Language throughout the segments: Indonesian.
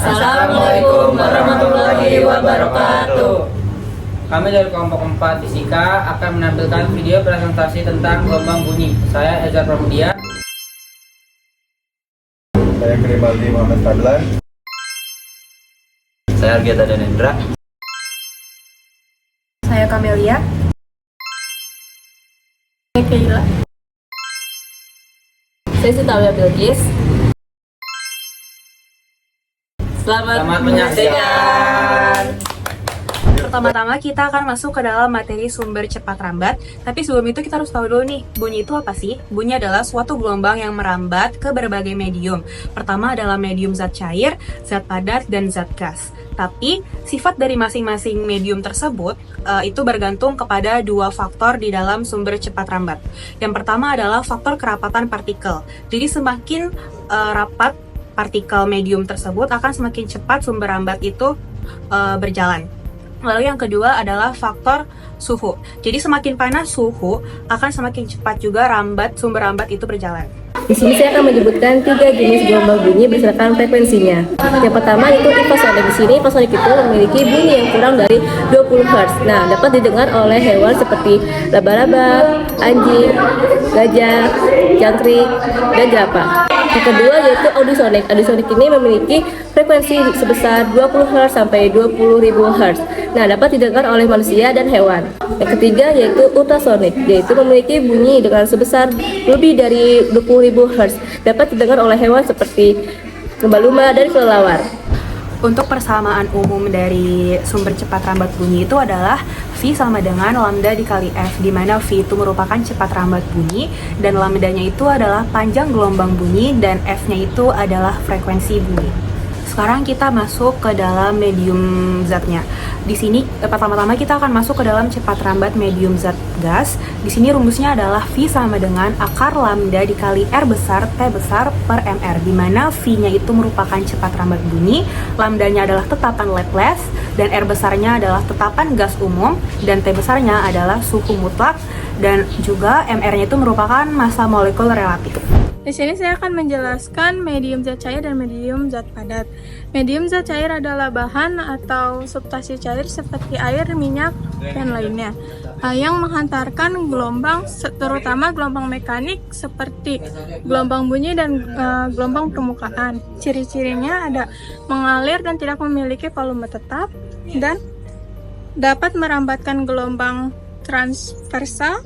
Assalamualaikum warahmatullahi wabarakatuh. Kami dari kelompok 4 Fisika akan menampilkan video presentasi tentang gelombang bunyi. Saya Ezra Pramudia. Saya Grimaldi Muhammad Fadlan. Saya Argeta Danendra. Saya Kamelia. Saya Keila. Saya Sitalia Bilqis. Selamat menyaksikan. Pertama-tama kita akan masuk ke dalam materi sumber cepat rambat. Tapi sebelum itu kita harus tahu dulu nih, bunyi itu apa sih? Bunyi adalah suatu gelombang yang merambat ke berbagai medium. Pertama adalah medium zat cair, zat padat, dan zat gas. Tapi sifat dari masing-masing medium tersebut itu bergantung kepada dua faktor di dalam sumber cepat rambat. Yang pertama adalah faktor kerapatan partikel. Jadi semakin rapat partikel medium tersebut akan semakin cepat sumber rambat itu berjalan. Lalu yang kedua adalah faktor suhu. Jadi semakin panas suhu akan semakin cepat juga sumber rambat itu berjalan. Di sini saya akan menyebutkan 3 jenis gelombang bunyi berdasarkan frekuensinya. Yang pertama itu infrasonik. Di sini infrasonik itu memiliki bunyi yang kurang dari 20 Hz. Nah, dapat didengar oleh hewan seperti laba-laba, anjing, gajah, jangkrik, dan jerapah. Yang kedua yaitu audisonik. Audisonik ini memiliki frekuensi sebesar 20 Hz sampai 20.000 Hz. Nah, dapat didengar oleh manusia dan hewan. Yang ketiga yaitu ultrasonik, yaitu memiliki bunyi dengan sebesar lebih dari 20.000 Hz. Dapat didengar oleh hewan seperti lumba-lumba dan kelelawar. Untuk persamaan umum dari sumber cepat rambat bunyi itu adalah V sama dengan lambda dikali F, di mana V itu merupakan cepat rambat bunyi dan lambdanya itu adalah panjang gelombang bunyi dan F-nya itu adalah frekuensi bunyi. Sekarang kita masuk ke dalam medium zatnya. Di sini pertama-tama kita akan masuk ke dalam cepat rambat medium zat gas. Di sini rumusnya adalah V sama dengan akar lambda dikali R besar T besar per MR, di mana V-nya itu merupakan cepat rambat bunyi, lambdanya adalah tetapan Laplace, dan R besarnya adalah tetapan gas umum, dan T besarnya adalah suhu mutlak, dan juga MR-nya itu merupakan massa molekul relatif. Di sini saya akan menjelaskan medium zat cair dan medium zat padat. Medium zat cair adalah bahan atau substansi cair seperti air, minyak, dan lainnya yang menghantarkan gelombang, terutama gelombang mekanik seperti gelombang bunyi dan gelombang permukaan. Ciri-cirinya ada mengalir dan tidak memiliki volume tetap dan dapat merambatkan gelombang transversal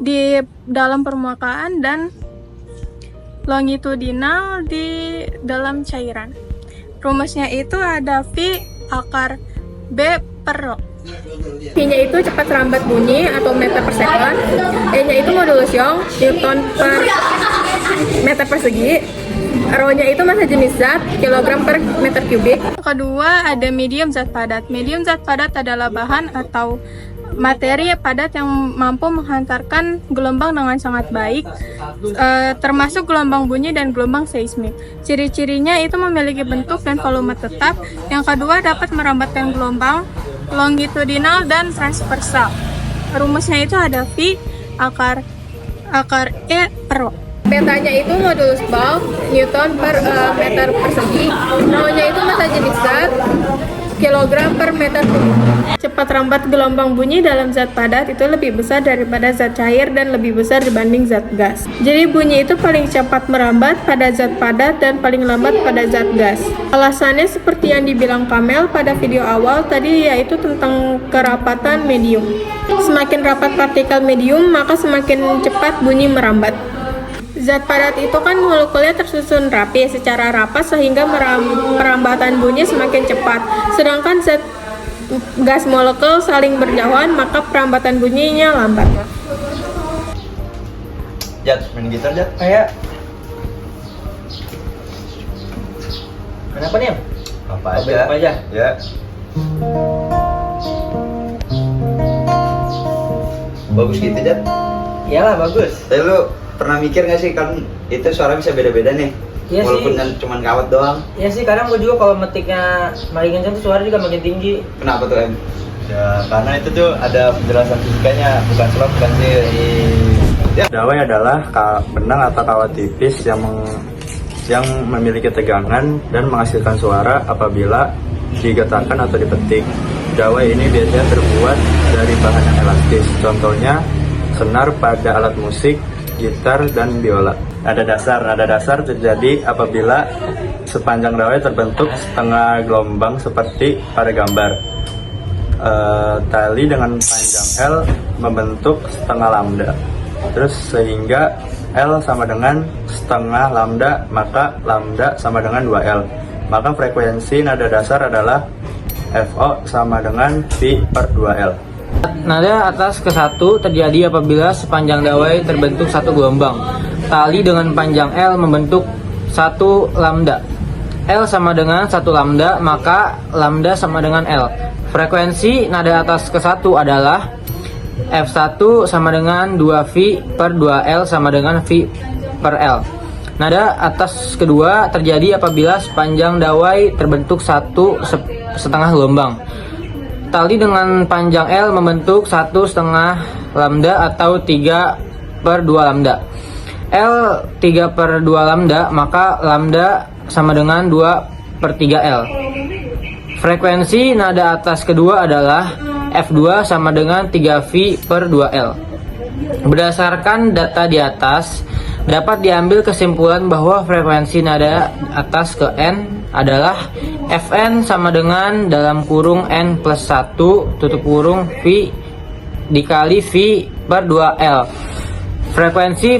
di dalam permukaan dan longitudinal di dalam cairan. Rumusnya itu ada V akar B per Rho. V-nya itu cepat rambat bunyi atau meter per second. E-nya itu modulus Young, Newton per meter persegi. Rho-nya itu massa jenis zat, kilogram per meter kubik. Kedua ada medium zat padat. Medium zat padat adalah bahan atau materi padat yang mampu menghantarkan gelombang dengan sangat baik, termasuk gelombang bunyi dan gelombang seismik. Ciri-cirinya itu memiliki bentuk dan volume tetap. Yang kedua dapat merambatkan gelombang longitudinal dan transversal. Rumusnya itu ada V akar E per Rho. Petanya itu modulus Bohr, Newton per meter persegi. Rho-nya itu massa jenis zat, kilogram per meter kubik. Cepat rambat gelombang bunyi dalam zat padat itu lebih besar daripada zat cair dan lebih besar dibanding zat gas. Jadi bunyi itu paling cepat merambat pada zat padat dan paling lambat pada zat gas. Alasannya seperti yang dibilang Kamel pada video awal tadi, yaitu tentang kerapatan medium. Semakin rapat partikel medium, maka semakin cepat bunyi merambat. Zat padat itu kan molekulnya tersusun rapi secara rapat sehingga perambatan bunyi semakin cepat. Sedangkan zat gas molekul saling berjauhan, maka perambatan bunyinya lambat. Jat, main gitar Jat? Kayak kenapa nih? Apa Apa aja? Ya. Bagus gitu Jat? Iyalah bagus. Tapi lu pernah mikir gak sih kan itu suara bisa beda-beda nih? Iya walaupun sih. kan cuman kawat doang. Ya sih, kadang gue juga kalau metiknya makin kencang tuh suara juga makin tinggi. Kenapa tuh Em? Ya karena itu tuh ada penjelasan fisikanya, bukan slot, bukan sih. Ya. Dawai adalah benang atau kawat tipis yang yang memiliki tegangan dan menghasilkan suara apabila digetarkan atau dipetik. Gawai ini biasanya terbuat dari bahan yang elastis. Contohnya senar pada alat musik, gitar, dan biola. Nada dasar terjadi apabila sepanjang gawai terbentuk setengah gelombang seperti pada gambar. Tali dengan panjang L membentuk setengah lambda. Terus sehingga L sama dengan setengah lambda, maka lambda sama dengan 2L. Maka frekuensi nada dasar adalah FO sama dengan V per 2L. Nada atas ke 1 terjadi apabila sepanjang dawai terbentuk satu gelombang. Tali dengan panjang L membentuk 1 lambda. L sama dengan 1 lambda, maka lambda sama dengan L. Frekuensi nada atas ke 1 adalah F1 sama dengan 2V per 2L sama dengan V per L. Nada atas kedua terjadi apabila sepanjang dawai terbentuk satu setengah gelombang. Tali dengan panjang L membentuk 1 setengah lambda atau 3 per 2 lambda. L 3 per 2 lambda, maka lambda sama dengan 2 per 3L. Frekuensi nada atas kedua adalah F2 sama dengan 3V per 2L. Berdasarkan data di atas, dapat diambil kesimpulan bahwa frekuensi nada atas ke N adalah Fn sama dengan dalam kurung N plus 1 tutup kurung V dikali V per 2L. Frekuensi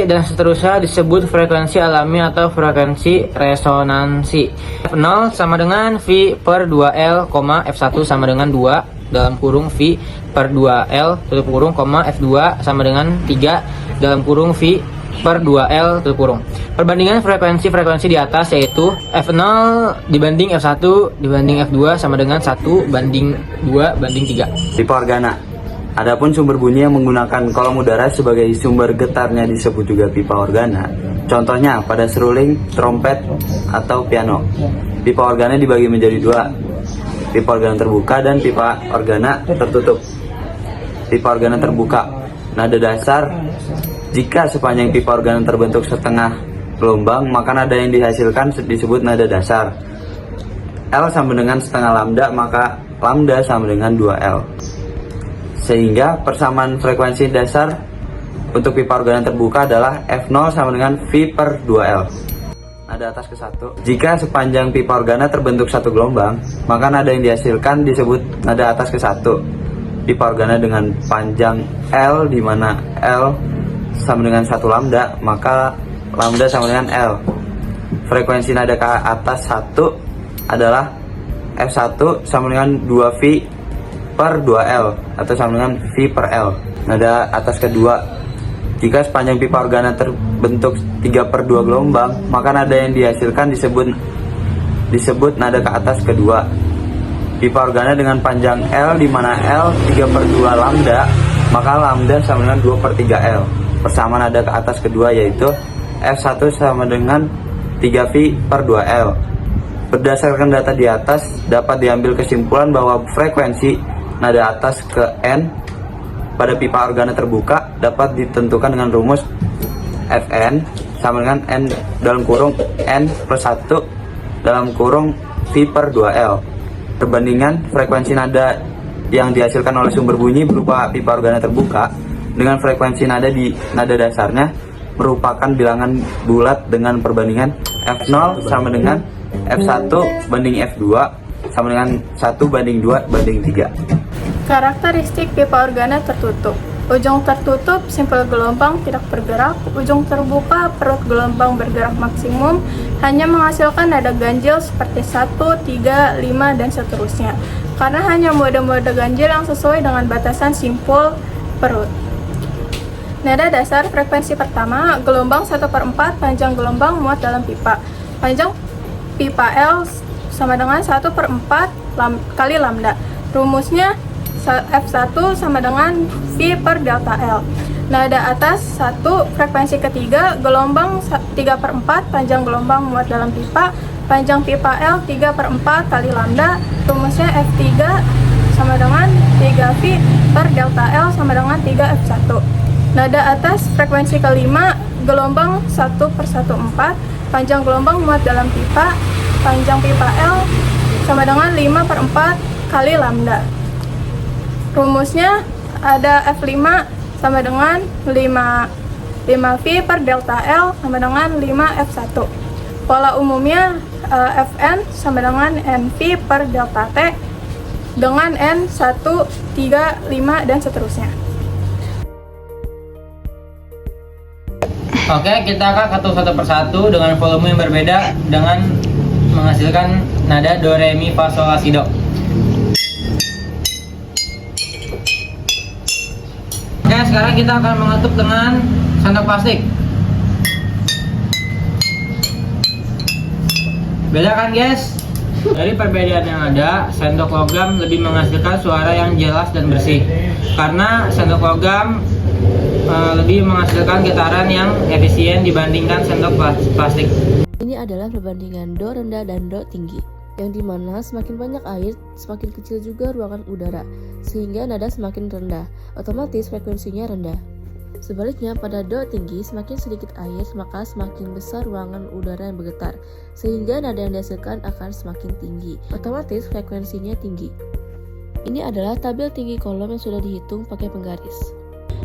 dan seterusnya disebut frekuensi alami atau frekuensi resonansi. F0 sama dengan V per 2L, F1 sama dengan 2 dalam kurung V per 2L tutup kurung, F2 sama dengan 3 dalam kurung V per 2L tutup kurung. Perbandingan frekuensi di atas yaitu F0 dibanding F1 dibanding F2 sama dengan 1 banding 2 banding 3. Tipe organa. Adapun sumber bunyi yang menggunakan kolom udara sebagai sumber getarnya disebut juga pipa organa. Contohnya pada seruling, trompet, atau piano. Pipa organa dibagi menjadi 2. Pipa organa terbuka dan pipa organa tertutup. Pipa organa terbuka. Nada dasar. Jika sepanjang pipa organa terbentuk setengah gelombang, maka nada yang dihasilkan disebut nada dasar. L sama dengan setengah lambda, maka lambda sama dengan 2L. Sehingga persamaan frekuensi dasar untuk pipa organa terbuka adalah F0 sama dengan V per 2L. Nada atas ke 1. Jika sepanjang pipa organa terbentuk satu gelombang, maka nada yang dihasilkan disebut nada atas ke 1. Pipa organa dengan panjang L, di mana L sama dengan 1 lambda, maka lambda sama dengan L. Frekuensi nada ke atas 1 adalah F1 sama dengan 2V per 2L atau sama dengan V per L. Nada atas kedua. Jika sepanjang pipa organa terbentuk 3 per 2 gelombang, maka nada yang dihasilkan disebut nada ke atas kedua. Pipa organa dengan panjang L, di mana L 3 per 2 lambda, maka lambda sama dengan 2 per 3L. Persamaan nada ke atas kedua yaitu F1 sama dengan 3V per 2L. Berdasarkan data di atas, dapat diambil kesimpulan bahwa frekuensi nada atas ke N pada pipa organa terbuka dapat ditentukan dengan rumus Fn sama dengan N dalam kurung N plus 1 dalam kurung V per 2L. Perbandingan frekuensi nada yang dihasilkan oleh sumber bunyi berupa pipa organa terbuka dengan frekuensi nada di nada dasarnya merupakan bilangan bulat dengan perbandingan F0 sama dengan F1 banding F2 sama dengan 1 banding 2 banding 3. Karakteristik pipa organa tertutup. Ujung tertutup simpel gelombang tidak bergerak, ujung terbuka perut gelombang bergerak maksimum, hanya menghasilkan nada ganjil seperti 1, 3, 5, dan seterusnya. Karena hanya mode-mode ganjil yang sesuai dengan batasan simpul perut. Nada dasar frekuensi pertama, gelombang 1/4 panjang gelombang muat dalam pipa. Panjang pipa L sama dengan 1/4 kali lambda. Rumusnya F1 sama dengan V per delta L. Nada atas 1, frekuensi ketiga, gelombang 3/4 panjang gelombang muat dalam pipa. Panjang pipa L 3/4 kali lambda. Rumusnya F3 sama dengan 3V per delta L sama dengan 3F1. Nada atas frekuensi kelima, gelombang 1/1/4, panjang gelombang muat dalam pipa, panjang pipa L sama dengan 5/4 kali lambda. Rumusnya ada F5 sama dengan 5V per delta L sama dengan 5F1. Pola umumnya Fn sama dengan NV per delta T dengan N 1, 3, 5, dan seterusnya. Oke, kita akan atur satu persatu dengan volume yang berbeda dengan menghasilkan nada do, re, mi, fa, sol, la, si, do. Oke, sekarang kita akan mengetuk dengan sendok plastik. Beda kan guys? Dari perbedaan yang ada, sendok logam lebih menghasilkan suara yang jelas dan bersih. Karena sendok logam lebih menghasilkan getaran yang efisien dibandingkan sendok plastik. Ini adalah perbandingan do rendah dan do tinggi, yang dimana semakin banyak air, semakin kecil juga ruangan udara, sehingga nada semakin rendah, otomatis frekuensinya rendah. Sebaliknya, pada do tinggi, semakin sedikit air, maka semakin besar ruangan udara yang bergetar, sehingga nada yang dihasilkan akan semakin tinggi, otomatis frekuensinya tinggi. Ini adalah tabel tinggi kolom yang sudah dihitung pakai penggaris.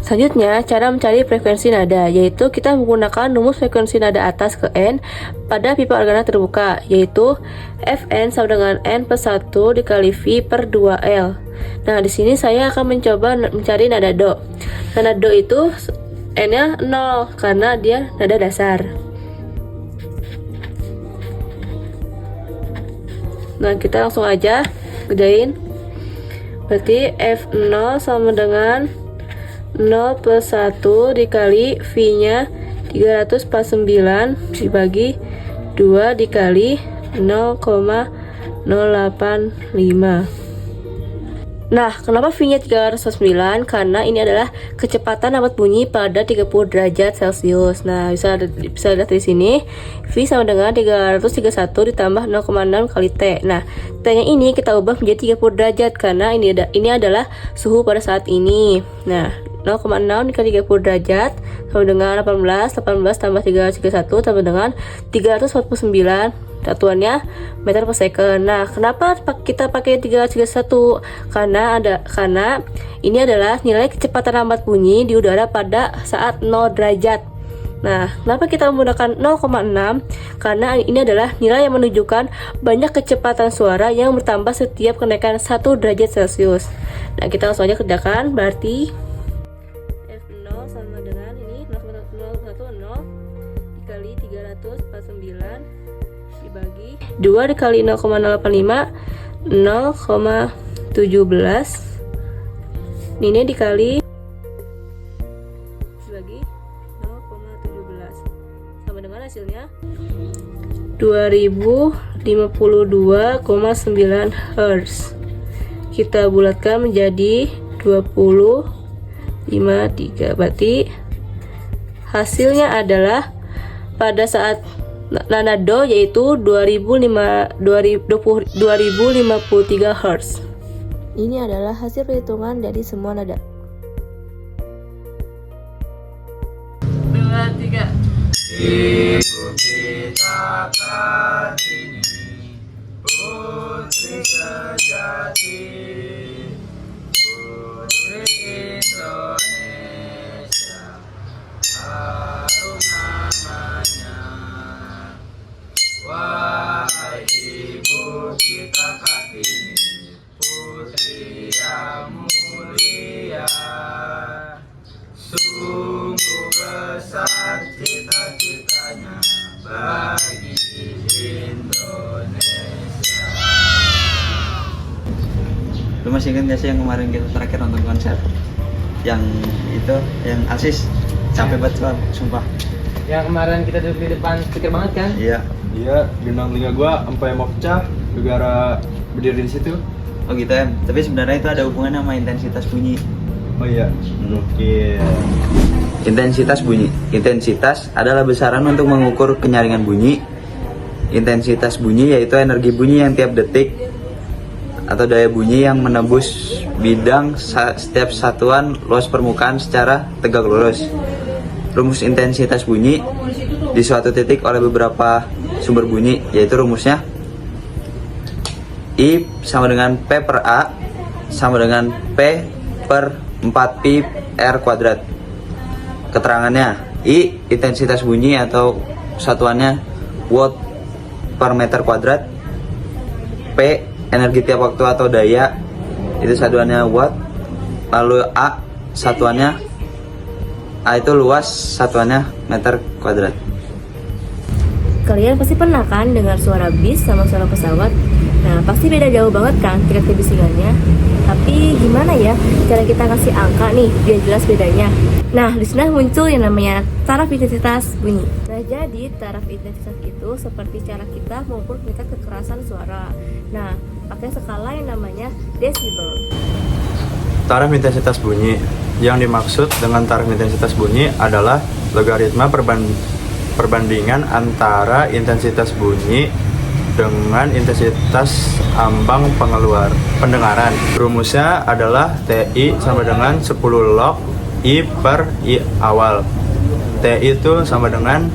Selanjutnya, cara mencari frekuensi nada, yaitu kita menggunakan rumus frekuensi nada atas ke N pada pipa organa terbuka, yaitu Fn sama dengan N per 1 dikali V per 2L. Nah, di sini saya akan mencoba mencari nada do. Nada do itu N-nya 0 karena dia nada dasar. Nah, kita langsung aja kerjain. Berarti F0 sama dengan 0 per 1 dikali V-nya 349 dibagi 2 dikali 0,085. Nah, kenapa V-nya 309? Karena ini adalah kecepatan lambat bunyi pada 30 derajat Celcius. Nah, bisa lihat di sini, V sama dengan 331 ditambah 0,6 kali T. Nah, T-nya ini kita ubah menjadi 30 derajat karena ini adalah suhu pada saat ini. Nah, 0,6 dikali 30 derajat sama dengan 18 tambah 331 sama dengan 349. Satuannya meter per second. Nah, kenapa kita pakai 331? Karena ini adalah nilai kecepatan lambat bunyi di udara pada saat 0 derajat. Nah, kenapa kita menggunakan 0,6? Karena ini adalah nilai yang menunjukkan banyak kecepatan suara yang bertambah setiap kenaikan 1 derajat Celcius. Nah, kita langsung aja kerjakan. Berarti F0 sama dengan ini 0,010 dikali 349 dibagi 2 dikali 0,085 0,17 ini dikali dibagi 0,17 sama dengan hasilnya 2052,9 Hz. Kita bulatkan menjadi 20,53. Berarti hasilnya adalah pada saat nada do yaitu 2053 Hz. Ini adalah hasil perhitungan dari semua nada. 2, 3. Ibu kita Kartini, putri sejati, putri Indonesia, harum namanya. Wahai ibu kita Kartini, putri yang mulia, sungguh besar cita-citanya bagi Indonesia. Lu masih ingat gak sih yang kemarin kita terakhir nonton konser? Yang itu, yang Asis capek banget sumpah. Yang kemarin kita duduk di depan speaker banget kan? Iya. Iya, gendang telinga gua sampai mau pecah gara-gara berdiri di situ. Oh gitu em. Tapi sebenarnya itu ada hubungannya sama intensitas bunyi. Oh iya, oke. Intensitas bunyi. Intensitas adalah besaran untuk mengukur kenyaringan bunyi. Intensitas bunyi yaitu energi bunyi yang tiap detik atau daya bunyi yang menembus bidang setiap satuan luas permukaan secara tegak lurus. rumus intensitas bunyi di suatu titik oleh beberapa sumber bunyi, yaitu rumusnya I sama dengan P per A sama dengan P per 4pi R kuadrat. Keterangannya, I intensitas bunyi atau satuannya watt per meter kuadrat, P energi tiap waktu atau daya, itu satuannya watt, lalu A satuannya, A itu luas, satuannya meter kuadrat. Kalian pasti pernah kan dengar suara bis sama suara pesawat? Nah, pasti beda jauh banget kan tingkat kebisingannya. Tapi gimana ya cara kita kasih angka nih biar jelas bedanya? Nah, di sini muncul yang namanya taraf intensitas bunyi. Nah, jadi taraf intensitas itu seperti cara kita mengukur tingkat kekerasan suara. Nah, pakai skala yang namanya desibel. Taraf intensitas bunyi. Yang dimaksud dengan taraf intensitas bunyi adalah logaritma perbandingan antara intensitas bunyi dengan intensitas ambang pendengaran. Rumusnya adalah TI sama dengan 10 log I per I awal. TI itu sama dengan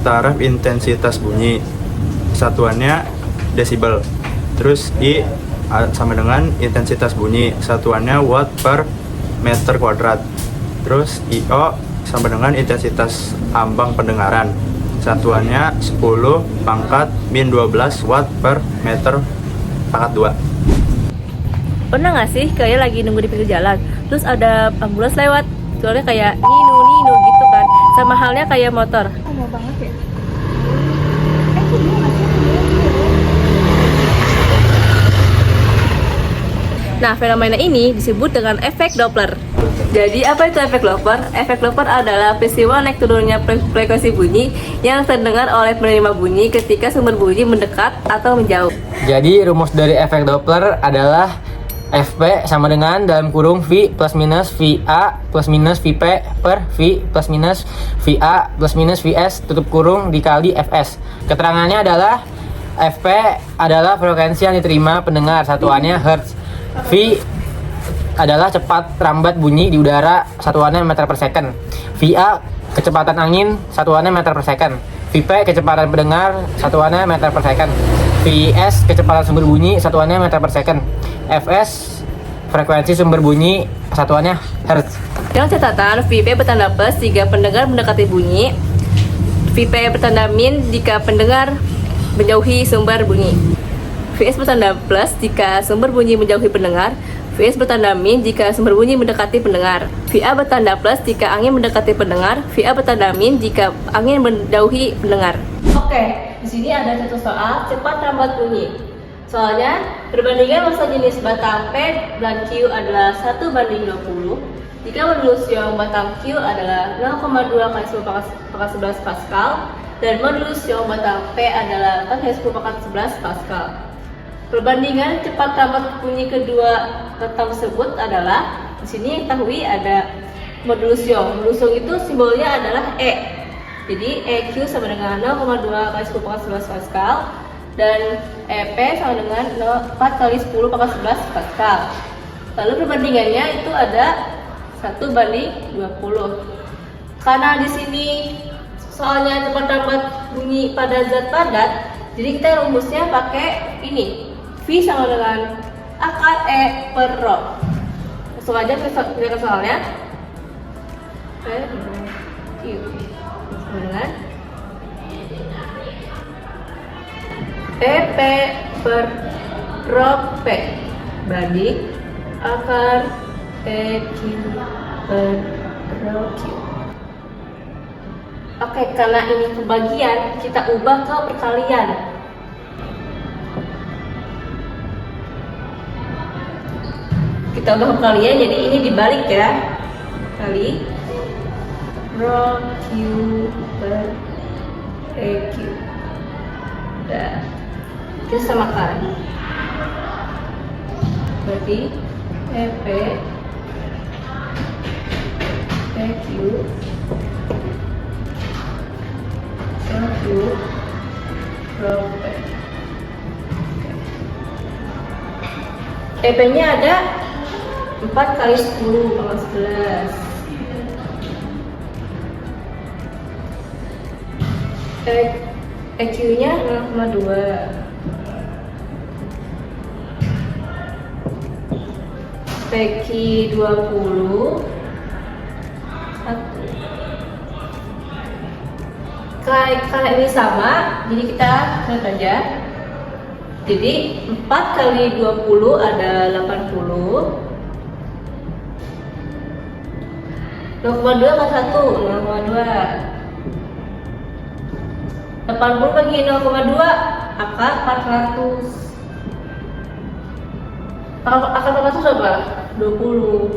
taraf intensitas bunyi, satuannya desibel. Terus I sama dengan intensitas bunyi, satuannya watt per meter kuadrat. Terus IO sama dengan intensitas ambang pendengaran, satuannya 10 pangkat min 12 watt per meter pangkat 2. Pernah nggak sih kalian lagi nunggu di pinggir jalan, terus ada ambulans lewat, suaranya kayak ninu gitu kan, sama halnya kayak motor. Lama banget ya. Nah, fenomena ini disebut dengan efek Doppler. Jadi, apa itu efek Doppler? Efek Doppler adalah peristiwa naik turunnya frekuensi bunyi yang terdengar oleh penerima bunyi ketika sumber bunyi mendekat atau menjauh. Jadi rumus dari efek Doppler adalah Fp sama dengan dalam kurung V plus minus VA plus minus Vp per V plus minus VA plus minus Vs tutup kurung dikali Fs. Keterangannya adalah Fp adalah frekuensi yang diterima pendengar, satuannya Hertz. V adalah cepat rambat bunyi di udara, satuannya meter per second. VA kecepatan angin, satuannya meter per second. Vp kecepatan pendengar, satuannya meter per second. Vs kecepatan sumber bunyi, satuannya meter per second. Fs frekuensi sumber bunyi, satuannya Hertz. Dengan catatan, Vp bertanda plus jika pendengar mendekati bunyi, Vp bertanda min jika pendengar menjauhi sumber bunyi. Vs bertanda plus jika sumber bunyi menjauhi pendengar, Vs bertanda min jika sumber bunyi mendekati pendengar. VA bertanda plus jika angin mendekati pendengar, VA bertanda min jika angin menjauhi pendengar. Oke, di sini ada satu soal cepat rambat bunyi. Soalnya perbandingan massa jenis batang P dan Q adalah 1:20 jika modulus ion batang Q adalah 0,2 kali 10⁻11 Pascal dan modulus ion batang P adalah 4×10⁻11 Pascal. Perbandingan cepat rambat bunyi kedua batang tersebut adalah di sini ketahui ada modulus ion. Modulus ion itu simbolnya adalah E. Jadi EQ sama dengan 0,2 kali 10⁻11 Pascal dan EP sama dengan 4 kali 10⁻11 Pascal. Lalu perbandingannya itu ada 1:20. Karena di sini soalnya cepat rambat bunyi pada zat padat, jadi kita rumusnya pakai ini. V sama dengan akar E per rho. Langsung aja kita ke soalnya. P Q sama dengan EP per rho P banding akar EQ per rho Q. Oke, karena ini pembagian, kita ubah ke perkalian. Kita ubah perkalian, jadi ini dibalik ya. Kali rho Q per EQ. Udah. Kita samakan. Berarti EP EQ rho P. EP-nya ada 4 kali 10⁻11. EQ-nya 0,2. PQ 20 karena ini sama, jadi kita lihat aja. Jadi 4 kali 20 ada 80. 0,2 kali 1, 0,2. 80 bagi 0,2 akar 400. Akar 400 berapa? 20.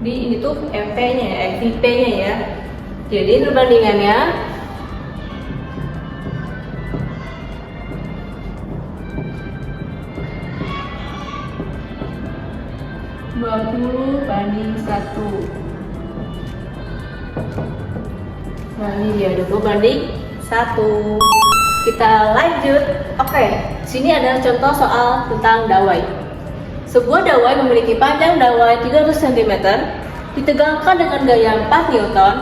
Di ini tuh MP-nya ya, FVP-nya ya. Jadi perbandingannya 20 banding 1. Nah ini dia 20 banding 1. Kita lanjut. Oke, sini ada contoh soal tentang dawai. Sebuah dawai memiliki panjang dawai 300 cm, ditegangkan dengan gaya 4 Newton.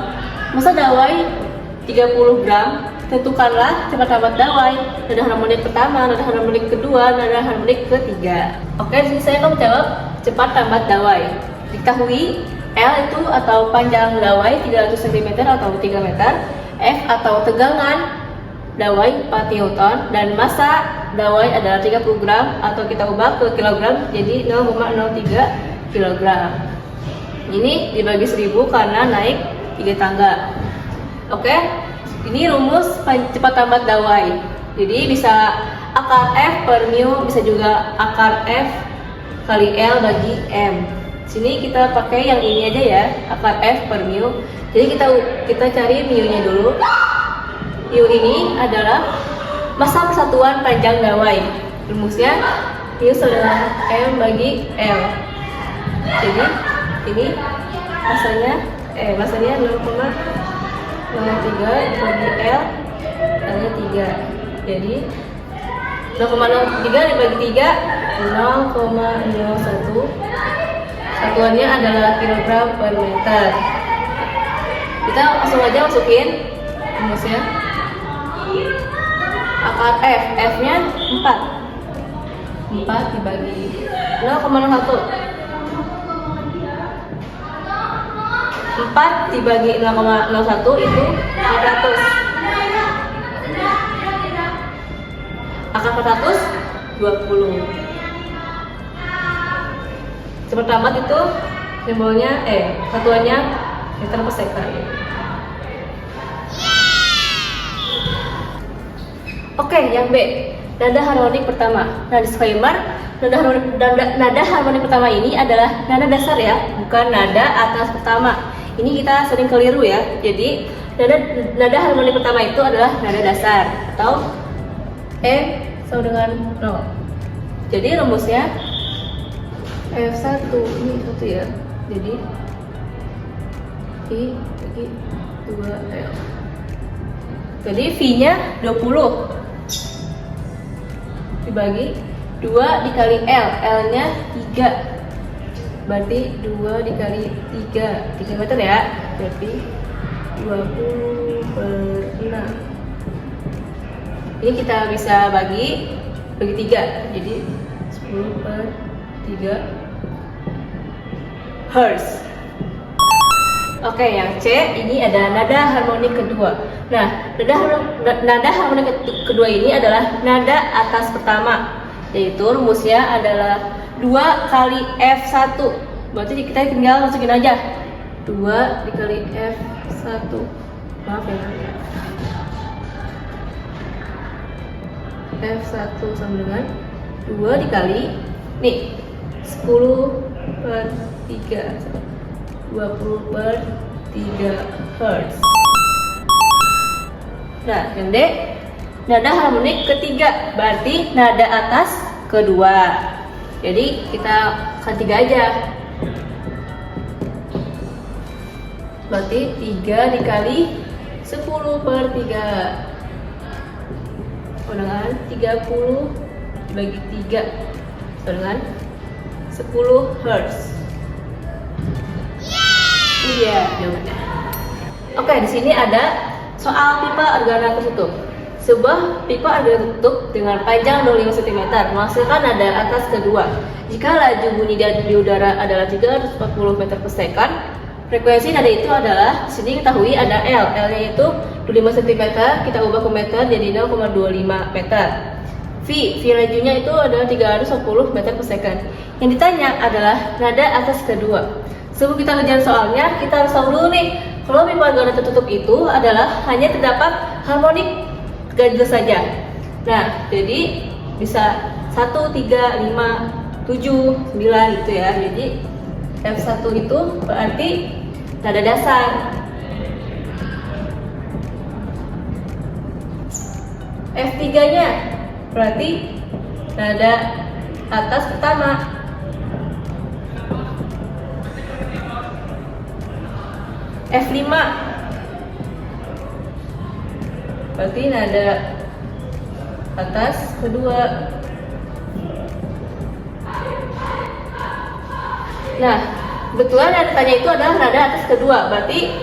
Masa dawai 30 gram. Tentukanlah cepat lambat dawai, nada harmonik pertama, nada harmonik kedua, nada harmonik ketiga. Oke, di sini saya akan menjawab cepat lambat dawai. Diketahui L itu atau panjang dawai 300 cm atau 3 meter, F atau tegangan dawai 4 Newton, dan massa dawai adalah 30 gram atau kita ubah ke kilogram jadi 0,03 kilogram. Ini dibagi 1000 karena naik 3 tangga. Oke, ini rumus cepat lambat dawai. Jadi bisa akar F per mu, bisa juga akar F kali L bagi M. Sini kita pakai yang ini aja ya, akar F per mu. Jadi kita cari mu-nya dulu. Mu ini adalah massa persatuan panjang dawai. Rumusnya mu adalah M bagi L. Jadi ini massanya 0,03 dibagi L adalah 3. Jadi 0,03 dibagi 3 0,01. Satuannya adalah kilogram per meter. Kita langsung aja masukin rumusnya. Akar F, F-nya 4 dibagi 0,01. 4 dibagi 0,01 itu 400. Akar 400 20. Cepat lambat itu simbolnya satuannya meter per second. Oke, yang B, nada harmonik pertama. Nah, disclaimer, nada harmonik pertama ini adalah nada dasar ya, bukan nada atas pertama. Ini kita sering keliru ya. Jadi nada harmonik pertama itu adalah nada dasar atau E sama dengan 0. Jadi rumusnya F1 ini 1 ya. Jadi I bagi 2L. Jadi V-nya 20 dibagi 2 dikali L, L-nya 3. Berarti 2 dikali 3 meter ya. Berarti 20 per 6. Ini kita bisa bagi 3. Jadi 10 per 3 Hertz. Oke, yang C ini ada nada harmonik kedua. Nah, nada harmonik kedua ini adalah nada atas pertama, yaitu rumusnya adalah 2 kali F1. Berarti kita tinggal masukin aja 2 dikali F1. Maaf ya. F1 sama dengan 2 dikali 10 per 3 20 per 3 Hertz. Nah, yang D, nada harmonik ketiga, berarti nada atas kedua. Jadi kita kan 3 aja. Berarti 3 dikali 10 per 3 dengan 30 dibagi 3 dengan 10 Hertz. Iya, jawabannya. Oke, di sini ada Soal pipa organa tertutup. Sebuah pipa organa tertutup dengan panjang 25 cm menghasilkan nada atas kedua. Jika laju bunyi di udara adalah 340 meter per second, frekuensi nada itu adalah, di sini ketahui ada L. L-nya itu 25 cm, kita ubah ke meter jadi 0,25 meter. V lajunya itu adalah 310 meter per second. Yang ditanya adalah nada atas kedua. Sebelum kita ngerjain soalnya, kita harus tahu dulu nih, kalau pipa organa tertutup itu adalah hanya terdapat harmonik ganjil saja. Nah, jadi bisa 1, 3, 5, 7, 9 gitu ya. Jadi F1 itu berarti nada dasar. F3-nya berarti nada atas pertama. F5 berarti nada atas kedua. Nah, kebetulan yang ditanya itu adalah nada atas kedua, berarti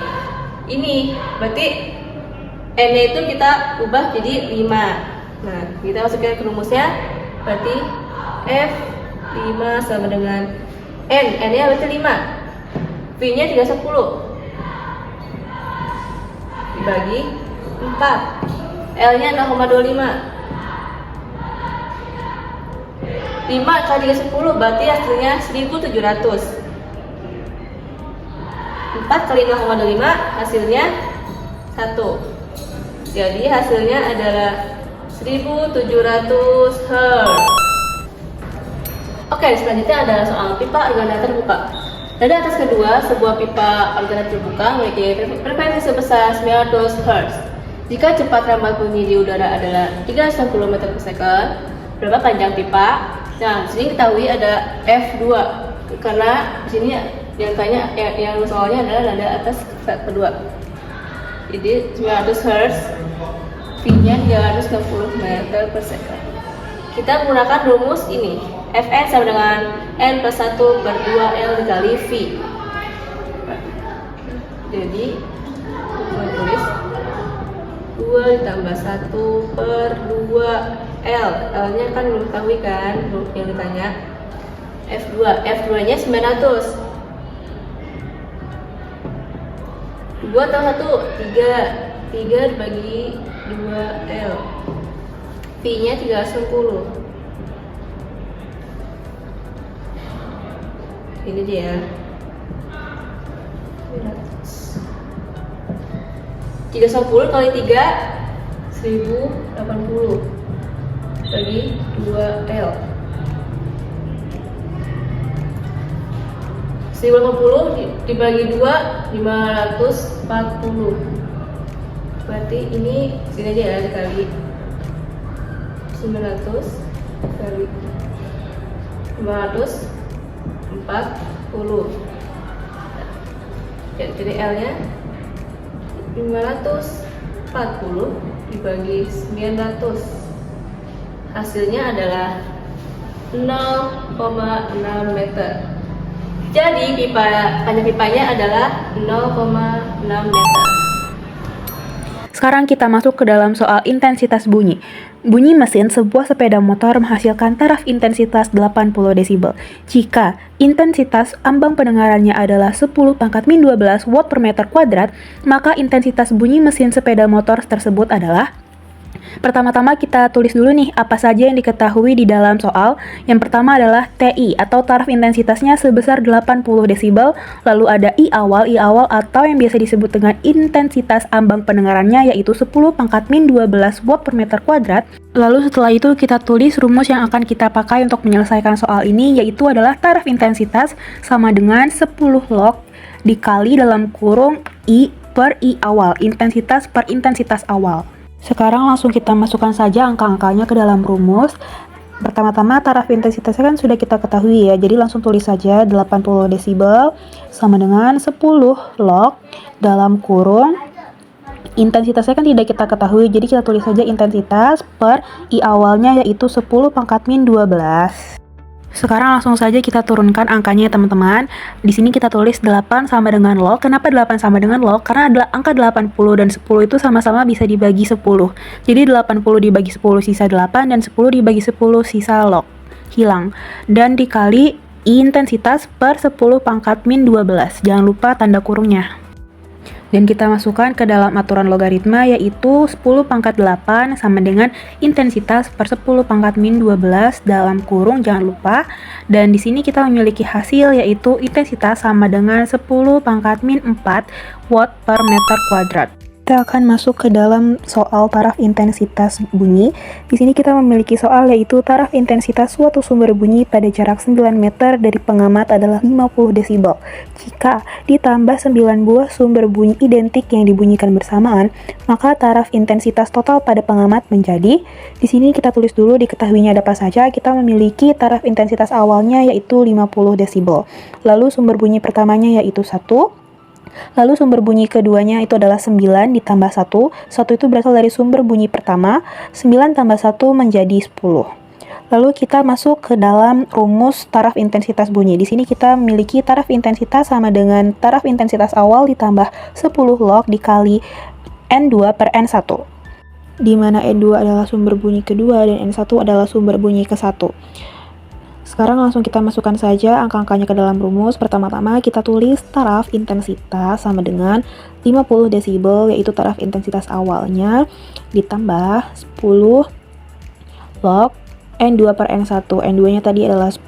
ini, berarti N-nya itu kita ubah jadi 5. Nah, kita masukkan ke rumusnya, berarti F5 sama dengan N-nya berarti 5, V-nya 310 dibagi 4, L-nya 0,25. 5 kali 10 berarti hasilnya 1700. 4 kali 0,25 hasilnya 1. Jadi hasilnya adalah 1700 Hz. Oke, selanjutnya adalah soal pipa organa terbuka. Nada atas kedua, sebuah pipa organa terbuka memiliki frekuensi sebesar 900 Hz. Jika cepat rambat bunyi di udara adalah 310 meter per second, berapa panjang pipa? Nah, di sini ketahui ada F2 karena di sini yang tanya yang soalnya adalah nada atas kedua. Jadi 900 Hz, V-nya 360 meter per second. Kita menggunakan rumus ini. Fn sama dengan N plus 1 per 2L dikali V. Jadi kita tulis 2 ditambah 1 per 2L. L-nya kan belum ketahui kan yang ditanya. F2, F2-nya 900. 2 tambah 1, 3 dibagi 2L. V-nya 310. Ini dia 310 kali 3 1080 bagi 2L. 1080 dibagi 2 540. Berarti ini sini aja ya dikali 900 kali 540. Jadi L-nya 540 dibagi 900. Hasilnya adalah 0,6 meter. Jadi panjang pipanya adalah 0,6 meter. Sekarang kita masuk ke dalam soal intensitas bunyi. Bunyi mesin sebuah sepeda motor menghasilkan taraf intensitas 80 desibel. Jika intensitas ambang pendengarannya adalah 10⁻12 watt per meter kuadrat, maka intensitas bunyi mesin sepeda motor tersebut adalah. Pertama-tama kita tulis dulu nih apa saja yang diketahui di dalam soal. Yang pertama adalah TI atau taraf intensitasnya sebesar 80 desibel. Lalu ada I awal atau yang biasa disebut dengan intensitas ambang pendengarannya yaitu 10⁻12 watt per meter kuadrat. Lalu setelah itu kita tulis rumus yang akan kita pakai untuk menyelesaikan soal ini, yaitu adalah taraf intensitas sama dengan 10 log dikali dalam kurung I per I awal, intensitas per intensitas awal. Sekarang langsung kita masukkan saja angka-angkanya ke dalam rumus. Pertama-tama taraf intensitasnya kan sudah kita ketahui ya, jadi langsung tulis saja 80 desibel sama dengan 10 log dalam kurung intensitasnya kan tidak kita ketahui, jadi kita tulis saja intensitas per I awalnya yaitu 10⁻12. Sekarang langsung saja kita turunkan angkanya ya teman-teman. Di sini kita tulis 8 sama dengan log. Kenapa 8 sama dengan log? Karena ada angka 80 dan 10 itu sama-sama bisa dibagi 10. Jadi 80 dibagi 10 sisa 8 dan 10 dibagi 10 sisa log. Hilang. Dan dikali intensitas per 10 pangkat min 12. Jangan lupa tanda kurungnya. Dan kita masukkan ke dalam aturan logaritma yaitu 10 pangkat 8 sama dengan intensitas per 10 pangkat min 12 dalam kurung, jangan lupa. Dan di sini kita memiliki hasil yaitu intensitas sama dengan 10 pangkat min 4 watt per meter kuadrat. Kita akan masuk ke dalam soal taraf intensitas bunyi. Di sini kita memiliki soal yaitu taraf intensitas suatu sumber bunyi pada jarak 9 meter dari pengamat adalah 50 desibel. Jika ditambah 9 buah sumber bunyi identik yang dibunyikan bersamaan, maka taraf intensitas total pada pengamat menjadi, di sini kita tulis dulu diketahuinya ada apa saja. Kita memiliki taraf intensitas awalnya yaitu 50 desibel. Lalu sumber bunyi pertamanya yaitu 1. Lalu sumber bunyi keduanya itu adalah 9 ditambah 1. 1 itu berasal dari sumber bunyi pertama. 9 tambah 1 menjadi 10. Lalu kita masuk ke dalam rumus taraf intensitas bunyi. Di sini kita memiliki taraf intensitas sama dengan taraf intensitas awal ditambah 10 log dikali N2 per N1. Di mana N2 adalah sumber bunyi kedua dan N1 adalah sumber bunyi ke-1. Sekarang langsung kita masukkan saja angka-angkanya ke dalam rumus. Pertama-tama kita tulis taraf intensitas sama dengan 50 desibel yaitu taraf intensitas awalnya ditambah 10 log N2 per N1. N2-nya tadi adalah 10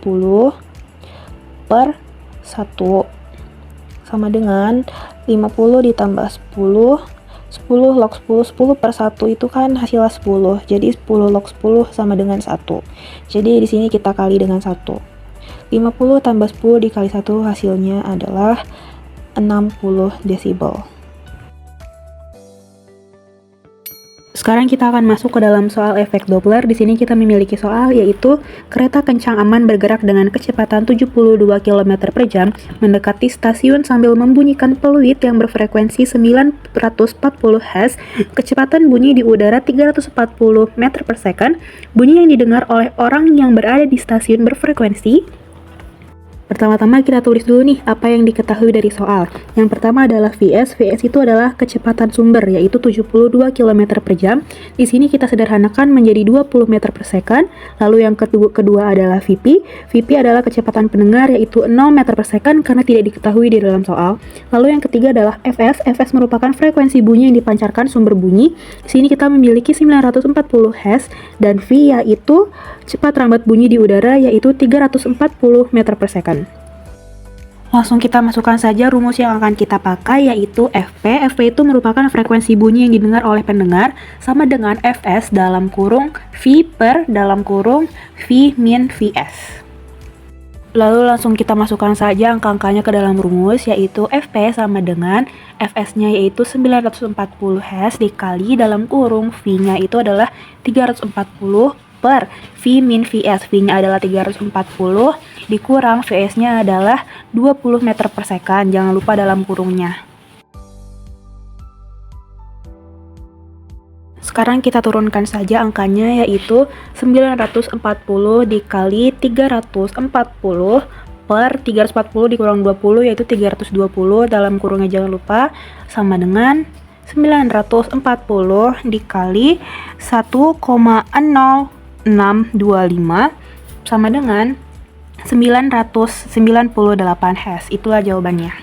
per 1 sama dengan 50 ditambah 10 log 10, 10 per 1 itu kan hasilnya 10. Jadi 10 log 10 sama dengan 1. Jadi di sini kita kali dengan 1. 50 tambah 10 dikali 1 hasilnya adalah 60 desibel. Sekarang kita akan masuk ke dalam soal efek Doppler. Di sini kita memiliki soal yaitu kereta kencang aman bergerak dengan kecepatan 72 km per jam mendekati stasiun sambil membunyikan peluit yang berfrekuensi 940 Hz. Kecepatan bunyi di udara 340 meter per second. Bunyi yang didengar oleh orang yang berada di stasiun berfrekuensi. Pertama-tama kita tulis dulu nih apa yang diketahui dari soal. Yang pertama adalah VS. VS itu adalah kecepatan sumber yaitu 72 km per jam. Di sini kita sederhanakan menjadi 20 meter per second. Lalu yang kedua adalah VP. VP adalah kecepatan pendengar yaitu 0 meter per second karena tidak diketahui di dalam soal. Lalu yang ketiga adalah FS. FS merupakan frekuensi bunyi yang dipancarkan sumber bunyi. Di sini kita memiliki 940 Hz dan V yaitu cepat rambat bunyi di udara yaitu 340 meter per second. Langsung kita masukkan saja rumus yang akan kita pakai yaitu FP. FP itu merupakan frekuensi bunyi yang didengar oleh pendengar sama dengan Fs dalam kurung V per dalam kurung V min Vs. Lalu langsung kita masukkan saja angka-angkanya ke dalam rumus yaitu Fp sama dengan Fs-nya yaitu 940 Hz dikali dalam kurung V-nya itu adalah 340 per V min Vs. V-nya adalah 340 dikurang Vs-nya adalah 20 meter per second. Jangan lupa dalam kurungnya. Sekarang kita turunkan saja angkanya yaitu 940 dikali 340 per 340 dikurang 20 yaitu 320 dalam kurungnya jangan lupa sama dengan 940 dikali 1,0625 sama dengan 998 Hz. Itulah jawabannya.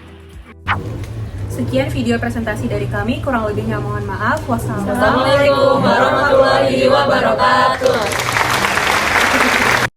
Sekian video presentasi dari kami, kurang lebihnya mohon maaf. Wassalamualaikum warahmatullahi wabarakatuh.